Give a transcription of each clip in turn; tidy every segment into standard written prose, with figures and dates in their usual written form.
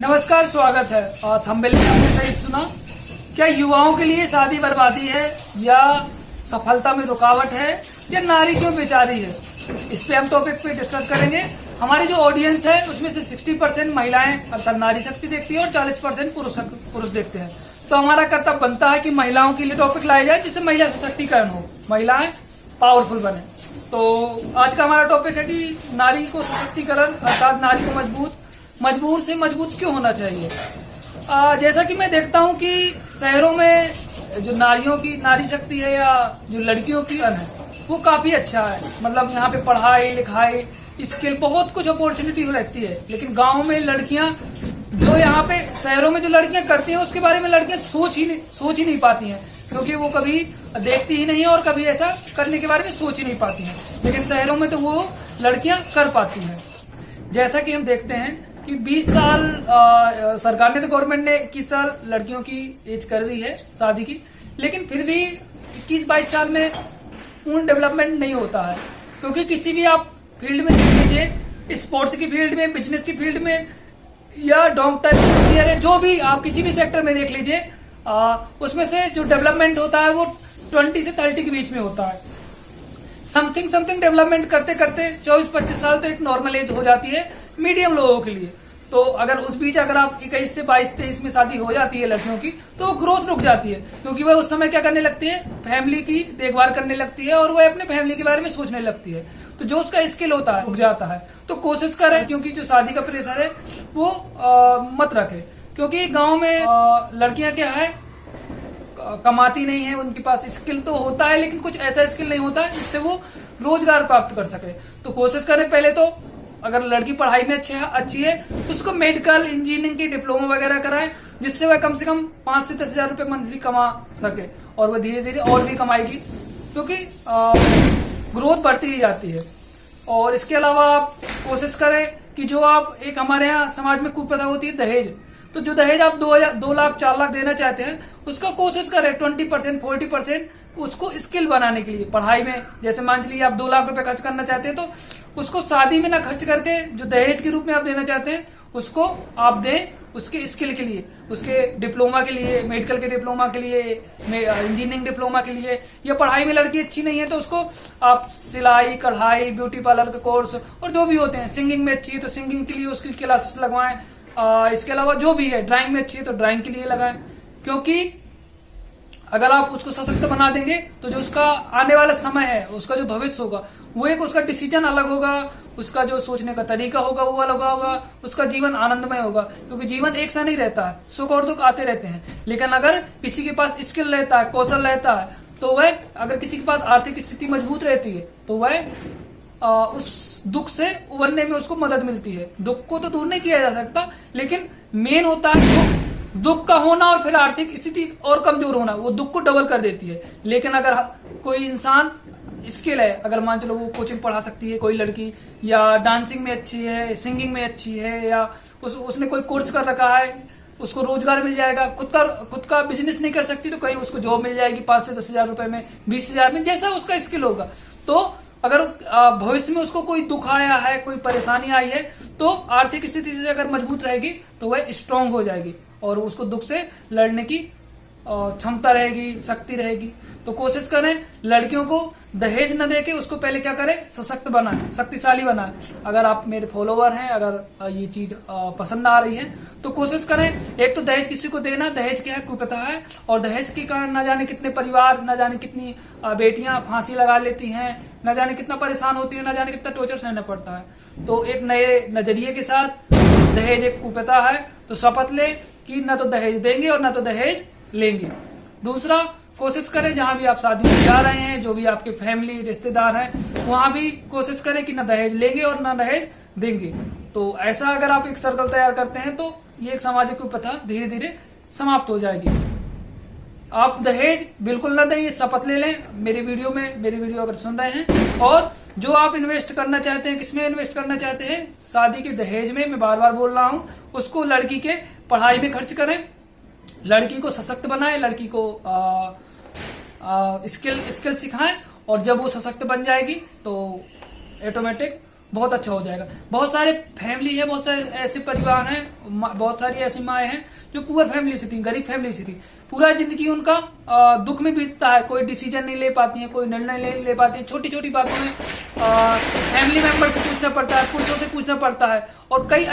नमस्कार, स्वागत है। थंबनेल में आपने सही सुना। क्या युवाओं के लिए शादी बर्बादी है या सफलता में रुकावट है या नारी क्यों बेचारी है? इस पे हम टॉपिक पे डिस्कस करेंगे। हमारी जो ऑडियंस है उसमें से 60% महिलाएं अर्थात नारी शक्ति देखती है और 40% पुरुष देखते हैं। तो हमारा कर्तव्य बनता है कि महिलाओं के लिए टॉपिक लाया जाए जिससे महिला सशक्तिकरण हो, महिलाएं पावरफुल बने। तो आज का हमारा टॉपिक है कि नारी को सशक्तिकरण अर्थात नारी को मजबूर से मजबूत क्यों होना चाहिए। जैसा कि मैं देखता हूं कि शहरों में जो नारियों की नारी शक्ति है या जो लड़कियों की अन है वो काफी अच्छा है। मतलब यहाँ पे पढ़ाई लिखाई स्किल बहुत कुछ अपॉर्चुनिटी रहती है, लेकिन गांव में लड़कियां जो यहाँ पे शहरों में जो लड़कियां करती हैं उसके बारे में लड़कियां सोच ही नहीं पाती हैं, क्योंकि वो कभी देखती ही नहीं है और कभी ऐसा करने के बारे में सोच ही नहीं पाती हैं। लेकिन शहरों में तो वो लड़कियां कर पाती हैं। जैसा कि हम देखते हैं कि 20 साल सरकार ने तो गवर्नमेंट ने 21 साल लड़कियों की एज कर दी है शादी की, लेकिन फिर भी 21-22 साल में पूर्ण डेवलपमेंट नहीं होता है। क्योंकि किसी भी आप फील्ड में देख लीजिए, स्पोर्ट्स की फील्ड में, बिजनेस की फील्ड में या डॉक्टर इंजीनियर, जो भी आप किसी भी सेक्टर में देख लीजिए, उसमें से जो डेवलपमेंट होता है वो 20 से 30 के बीच में होता है। समथिंग डेवलपमेंट करते करते 24-25 साल तो एक नॉर्मल एज हो जाती है मीडियम लोगों के लिए। तो अगर उस बीच अगर आप 21 से 22-23 में शादी हो जाती है लड़कियों की, तो वो ग्रोथ रुक जाती है, क्योंकि वह उस समय क्या करने लगती है, फैमिली की देखभाल करने लगती है और वह अपने फैमिली के बारे में सोचने लगती है। तो जो उसका स्किल होता है रुक जाता है। तो कोशिश करें, क्योंकि जो शादी का प्रेशर है वो मत रखे, क्योंकि गाँव में लड़कियां क्या है, कमाती नहीं है, उनके पास स्किल तो होता है लेकिन कुछ ऐसा स्किल नहीं होता है जिससे वो रोजगार प्राप्त कर सके। तो कोशिश करें पहले तो, अगर लड़की पढ़ाई में अच्छी है तो उसको मेडिकल इंजीनियरिंग की डिप्लोमा वगैरह कराएं, जिससे वह कम से कम 5 से 10 हजार रुपए मंथली कमा सके और वह धीरे धीरे और भी कमाएगी, क्योंकि ग्रोथ बढ़ती ही जाती है। और इसके अलावा आप कोशिश करें कि जो आप एक हमारे यहाँ समाज में कुप्रथा होती है दहेज, तो जो दहेज आप 2 लाख 4 लाख देना चाहते हैं उसका कोशिश करें 20% 40% उसको स्किल बनाने के लिए पढ़ाई में। जैसे मान लीजिए आप 2 लाख रुपए खर्च करना चाहते हैं तो उसको शादी में ना खर्च करके जो दहेज के रूप में आप देना चाहते हैं उसको आप दें उसके स्किल के लिए, उसके डिप्लोमा के लिए, मेडिकल के डिप्लोमा के लिए, इंजीनियरिंग डिप्लोमा के लिए। या पढ़ाई में लड़की अच्छी नहीं है तो उसको आप सिलाई कढ़ाई ब्यूटी पार्लर का कोर्स और जो भी होते हैं, सिंगिंग में अच्छी है तो सिंगिंग के लिए उसकी क्लासेस लगवाएं। इसके अलावा जो भी है, ड्राइंग में अच्छी है तो ड्राइंग के लिए लगाएं। क्योंकि अगर आप उसको सशक्त बना देंगे तो जो उसका आने वाला समय है, उसका जो भविष्य होगा वो एक उसका डिसीजन अलग होगा, उसका जो सोचने का तरीका होगा वो अलग होगा, उसका जीवन आनंदमय होगा। क्योंकि जीवन एक सा नहीं रहता है, सुख और दुख आते रहते हैं। लेकिन अगर किसी के पास स्किल रहता है, कौशल रहता है, तो वह, अगर किसी के पास आर्थिक स्थिति मजबूत रहती है तो वह उस दुख से उबरने में उसको मदद मिलती है। दुख को तो दूर नहीं किया जा सकता, लेकिन मेन होता है दुख का होना और फिर आर्थिक स्थिति और कमजोर होना, वो दुख को डबल कर देती है। लेकिन अगर कोई इंसान स्किल है, अगर मान चलो वो कोचिंग पढ़ा सकती है कोई लड़की, या डांसिंग में अच्छी है, सिंगिंग में अच्छी है, या उसने कोई कोर्स कर रखा है, उसको रोजगार मिल जाएगा। खुद का बिजनेस नहीं कर सकती तो कहीं उसको जॉब मिल जाएगी 5 से 10 हजार रुपए में, 20 हजार में, जैसा उसका स्किल होगा। तो अगर भविष्य में उसको कोई दुख आया है, कोई परेशानी आई है, तो आर्थिक स्थिति से अगर मजबूत रहेगी तो वह स्ट्रांग हो जाएगी और उसको दुख से लड़ने की क्षमता रहेगी, शक्ति रहेगी। तो कोशिश करें लड़कियों को दहेज न देके उसको पहले क्या करें, सशक्त बनाएं, शक्तिशाली बनाएं। अगर आप मेरे फॉलोवर हैं, अगर ये चीज पसंद आ रही है तो कोशिश करें, एक तो दहेज किसी को देना, दहेज क्या है, कुप्रथा है, और दहेज के कारण न जाने कितने परिवार, न जाने कितनी बेटियां फांसी लगा लेती हैं, न जाने कितना परेशान होती है, न जाने कितना टॉर्चर सहना पड़ता है। तो एक नए नजरिए के साथ दहेज एक कुप्रथा है, तो शपथ ले कि न तो दहेज देंगे और न तो दहेज लेंगे। दूसरा, कोशिश करें जहां भी आप शादी में जा रहे हैं, जो भी आपके फैमिली रिश्तेदार हैं, वहां भी कोशिश करें कि न दहेज लेंगे और न दहेज देंगे। तो ऐसा अगर आप एक सर्कल तैयार करते हैं तो ये एक सामाजिक कुप्रथा धीरे धीरे समाप्त हो जाएगी। आप दहेज बिल्कुल न दें, ये शपथ ले लें। मेरी वीडियो अगर सुन रहे हैं, और जो आप इन्वेस्ट करना चाहते हैं, किसमें इन्वेस्ट करना चाहते हैं, शादी के दहेज में, मैं बार बार बोल रहा हूं, उसको लड़की के पढ़ाई में खर्च करें, लड़की को सशक्त बनाएं, लड़की को स्किल सिखाएं, और जब वो सशक्त बन जाएगी तो ऑटोमेटिक बहुत अच्छा हो जाएगा। बहुत सारे फैमिली है, बहुत सारे ऐसे परिवार हैं, बहुत सारी ऐसी माएँ हैं जो पुअर फैमिली से थी, गरीब फैमिली से थी। पूरा जिंदगी उनका दुख में बीतता है, कोई डिसीजन नहीं ले पाती है, कोई निर्णय नहीं ले पाती है। छोटी छोटी बातों में फैमिली मेंबर से पूछना पड़ता है, पुरुषों से पूछना पड़ता है, और कई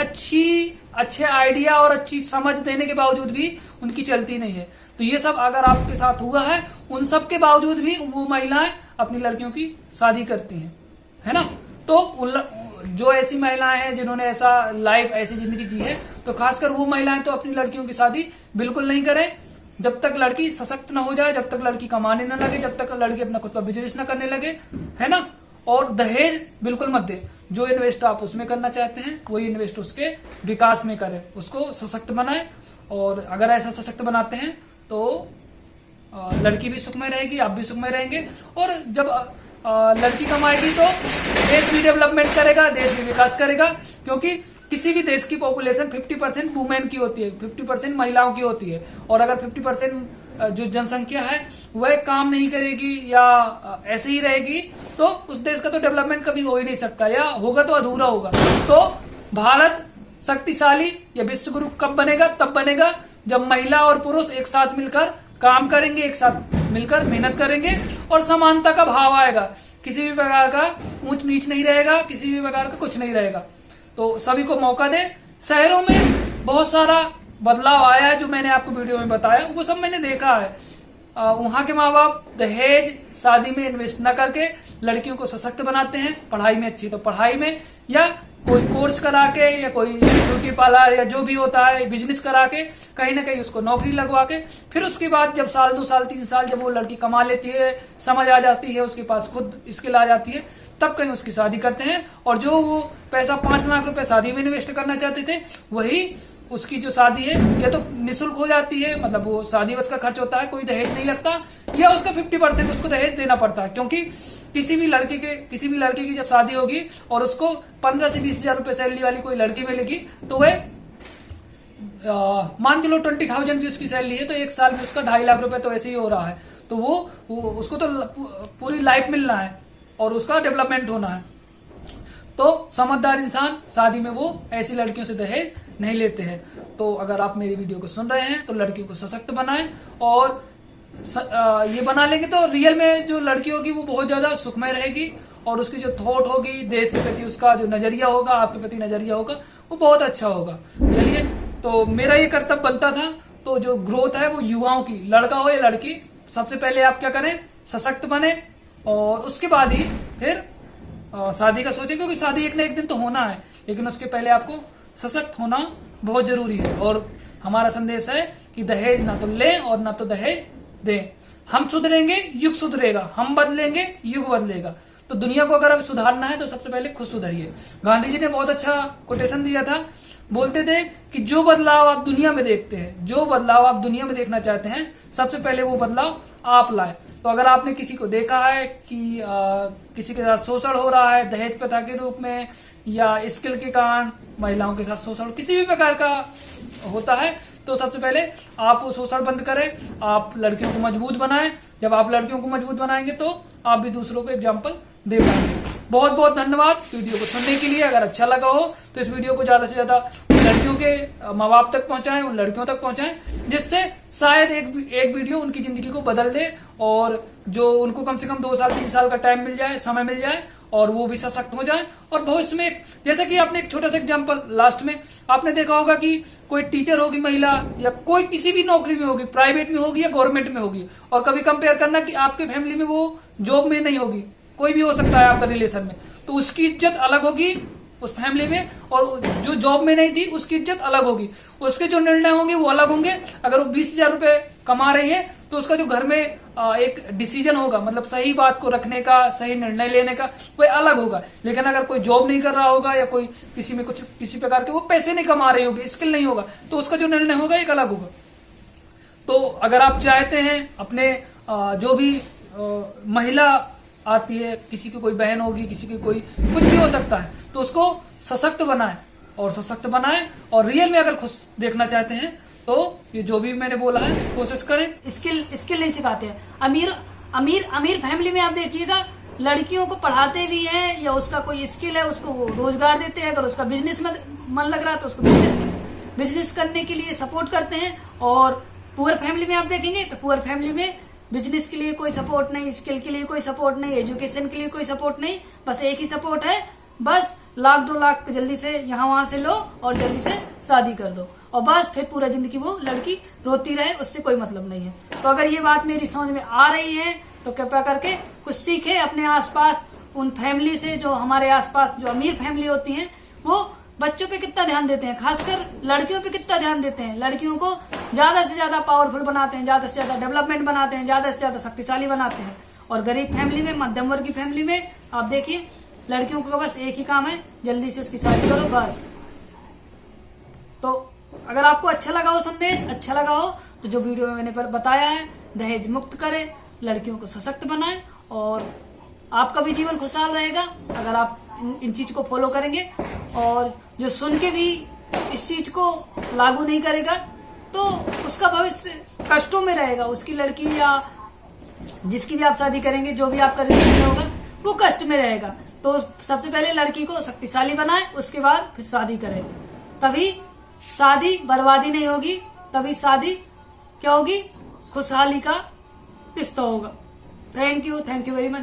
अच्छे आइडिया और अच्छी समझ देने के बावजूद भी उनकी चलती नहीं है। तो ये सब अगर आपके साथ हुआ है, उन सब के बावजूद भी वो महिलाएं अपनी लड़कियों की शादी करती हैं, है ना। तो जो ऐसी महिलाएं हैं जिन्होंने ऐसा लाइफ ऐसी जिंदगी जी है, तो खासकर वो महिलाएं तो अपनी लड़कियों की शादी बिल्कुल नहीं करें जब तक लड़की सशक्त न हो जाए, जब तक लड़की कमाने न लगे, जब तक लड़की अपना खुद का बिजनेस न करने लगे, है ना। और दहेज बिल्कुल मत दे। जो इन्वेस्ट आप उसमें करना चाहते हैं वही इन्वेस्ट उसके विकास में करें, उसको सशक्त बनाए। और अगर ऐसा सशक्त बनाते हैं तो लड़की भी सुख में रहेगी, आप भी सुख में रहेंगे। और जब लड़की कमाएगी तो देश भी डेवलपमेंट करेगा, देश भी विकास करेगा। क्योंकि किसी भी देश की पॉपुलेशन 50% वुमेन की होती है, 50% महिलाओं की होती है। और अगर 50% जो जनसंख्या है वह काम नहीं करेगी या ऐसे ही रहेगी, तो उस देश का तो डेवलपमेंट कभी हो ही नहीं सकता, या होगा तो अधूरा होगा। तो भारत शक्तिशाली या विश्व गुरु कब बनेगा? तब बनेगा जब महिला और पुरुष एक साथ मिलकर काम करेंगे, एक साथ मिलकर मेहनत करेंगे और समानता का भाव आएगा। किसी भी प्रकार का ऊंच नीच नहीं रहेगा, किसी भी प्रकार का कुछ नहीं रहेगा। तो सभी को मौका दें। शहरों में बहुत सारा बदलाव आया है, जो मैंने आपको वीडियो में बताया वो सब मैंने देखा है। वहां के माँ बाप दहेज शादी में इन्वेस्ट न करके लड़कियों को सशक्त बनाते हैं। पढ़ाई में अच्छी तो पढ़ाई में, या कोई कोर्स करा के, या कोई ब्यूटी पार्लर या जो भी होता है बिजनेस करा के, कहीं ना कहीं उसको नौकरी लगवा के, फिर उसके बाद जब साल 2 साल 3 साल जब वो लड़की कमा लेती है, समझ आ जाती है, उसके पास खुद स्किल आ जाती है, तब कहीं उसकी शादी करते हैं। और जो वो पैसा 5 लाख रुपए शादी में इन्वेस्ट करना चाहते थे, वही उसकी जो शादी है या तो निःशुल्क हो जाती है, मतलब वो शादी बस का खर्च होता है, कोई दहेज नहीं लगता, या उसका 50% उसको दहेज देना पड़ता है। क्योंकि किसी भी लड़के की जब शादी होगी और उसको 15 से 20 हजार रुपए सैलरी वाली कोई लड़की मिलेगी, तो वह मान चलो 20,000 भी उसकी सैलरी है, तो एक साल में उसका 2.5 लाख रुपए तो ऐसे ही हो रहा है। तो वो उसको तो पूरी लाइफ मिलना है और उसका डेवलपमेंट होना है। तो समझदार इंसान शादी में वो ऐसी लड़कियों से दहेज नहीं लेते हैं। तो अगर आप मेरी वीडियो को सुन रहे हैं तो लड़कियों को सशक्त बनाएं, और ये बना लेंगे तो रियल में जो लड़की होगी वो बहुत ज्यादा सुखमय रहेगी, और उसकी जो थॉट होगी, देश के प्रति उसका जो नजरिया होगा, आपके प्रति नजरिया होगा, वो बहुत अच्छा होगा। चलिए, तो मेरा ये कर्तव्य बनता था। तो जो ग्रोथ है वो युवाओं की, लड़का हो या लड़की, सबसे पहले आप क्या करें, सशक्त बने, और उसके बाद ही फिर शादी का सोचें। क्योंकि शादी एक न एक दिन तो होना है, लेकिन उसके पहले आपको सशक्त होना बहुत जरूरी है। और हमारा संदेश है कि दहेज ना तो लें और ना तो दहेज दें। हम सुधरेंगे, युग सुधरेगा, हम बदलेंगे, युग बदलेगा। तो दुनिया को अगर अब सुधारना है तो सबसे पहले खुद सुधरिए। गांधी जी ने बहुत अच्छा कोटेशन दिया था, बोलते थे कि जो बदलाव आप दुनिया में देखते हैं, जो बदलाव आप दुनिया में देखना चाहते हैं, सबसे पहले वो बदलाव आप लाए। तो अगर आपने किसी को देखा है कि किसी के साथ शोषण हो रहा है दहेज प्रथा के रूप में, या स्किल के कारण महिलाओं के साथ शोषण किसी भी प्रकार का होता है, तो सबसे पहले आप वो शोषण बंद करें, आप लड़कियों को मजबूत बनाएं। जब आप लड़कियों को मजबूत बनाएंगे तो आप भी दूसरों को एग्जाम्पल दे पाएंगे। बहुत बहुत धन्यवाद वीडियो को सुनने के लिए। अगर अच्छा लगा हो तो इस वीडियो को ज्यादा से ज्यादा लड़कियों के माँ बाप तक पहुंचाएं, उन लड़कियों तक पहुंचाएं, जिससे शायद एक वीडियो उनकी जिंदगी को बदल दे, और जो उनको कम से कम 2 साल 3 साल का टाइम मिल जाए, समय मिल जाए, और वो भी सशक्त हो जाए। और भविष्य में, जैसे कि आपने एक छोटा सा एग्जांपल लास्ट में आपने देखा होगा कि कोई टीचर होगी महिला, या कोई किसी भी नौकरी में होगी, प्राइवेट में होगी या गवर्नमेंट में होगी, और कभी कंपेयर करना कि आपके फैमिली में वो जॉब में नहीं होगी, कोई भी हो सकता है आपका रिलेशन में, तो उसकी इज्जत अलग होगी उस फैमिली में, और जो जॉब में नहीं थी उसकी इज्जत अलग होगी, उसके जो निर्णय होंगे वो अलग होंगे। अगर वो 20,000 रुपए कमा रही है तो उसका जो घर में एक डिसीजन होगा, मतलब सही बात को रखने का, सही निर्णय लेने का, वो अलग होगा। लेकिन अगर कोई जॉब नहीं कर रहा होगा, या कोई किसी प्रकार के वो पैसे नहीं कमा रही होगी, स्किल नहीं होगा, तो उसका जो निर्णय होगा एक अलग होगा। तो अगर आप चाहते हैं अपने जो भी महिला आती है, किसी की कोई बहन होगी, किसी की कोई कुछ भी हो सकता है, तो उसको सशक्त बनाएं, और रियल में अगर खुद देखना चाहते हैं तो ये जो भी मैंने बोला है कोशिश करें। स्किल नहीं सिखाते हैं। अमीर फैमिली में आप देखिएगा लड़कियों को पढ़ाते भी हैं, या उसका कोई स्किल है उसको वो रोजगार देते हैं। अगर उसका बिजनेस में मन लग रहा है तो उसको बिजनेस करने के लिए सपोर्ट करते हैं। और पुअर फैमिली में आप देखेंगे तो पुअर फैमिली में बिजनेस के लिए कोई सपोर्ट नहीं, स्किल के लिए कोई सपोर्ट नहीं, एजुकेशन के लिए कोई सपोर्ट नहीं। बस एक ही सपोर्ट है, बस 1-2 लाख जल्दी से यहाँ वहां से लो और जल्दी से शादी कर दो, और बस फिर पूरा जिंदगी वो लड़की रोती रहे, उससे कोई मतलब नहीं है। तो अगर ये बात मेरी समझ में आ रही है तो कृपया करके कुछ सीखे अपने आसपास उन फैमिली से, जो हमारे आसपास जो अमीर फैमिली होती हैं, वो बच्चों पे कितना ध्यान देते हैं, खासकर लड़कियों पे कितना ध्यान देते हैं। लड़कियों को ज्यादा से ज्यादा पावरफुल बनाते हैं, ज्यादा से ज्यादा डेवलपमेंट बनाते हैं, ज्यादा से ज्यादा शक्तिशाली बनाते हैं। और गरीब फैमिली में, मध्यम वर्ग की फैमिली में आप देखिए लड़कियों को बस एक ही काम है, जल्दी से उसकी शादी करो बस। तो अगर आपको अच्छा लगा हो संदेश, अच्छा लगा हो तो जो वीडियो में मैंने बताया है, दहेज मुक्त करें, लड़कियों को सशक्त बनाएं, और आपका भी जीवन खुशहाल रहेगा अगर आप इन चीज को फॉलो करेंगे। और जो सुन के भी इस चीज को लागू नहीं करेगा तो उसका भविष्य कष्टों में रहेगा। उसकी लड़की या जिसकी भी आप शादी करेंगे, जो भी आपका रिलेशन होगा, वो कष्ट में रहेगा। तो सबसे पहले लड़की को शक्तिशाली बनाए, उसके बाद फिर शादी करें, तभी शादी बर्बादी नहीं होगी, तभी शादी क्या होगी, खुशहाली का रिश्ता होगा। Thank you very much.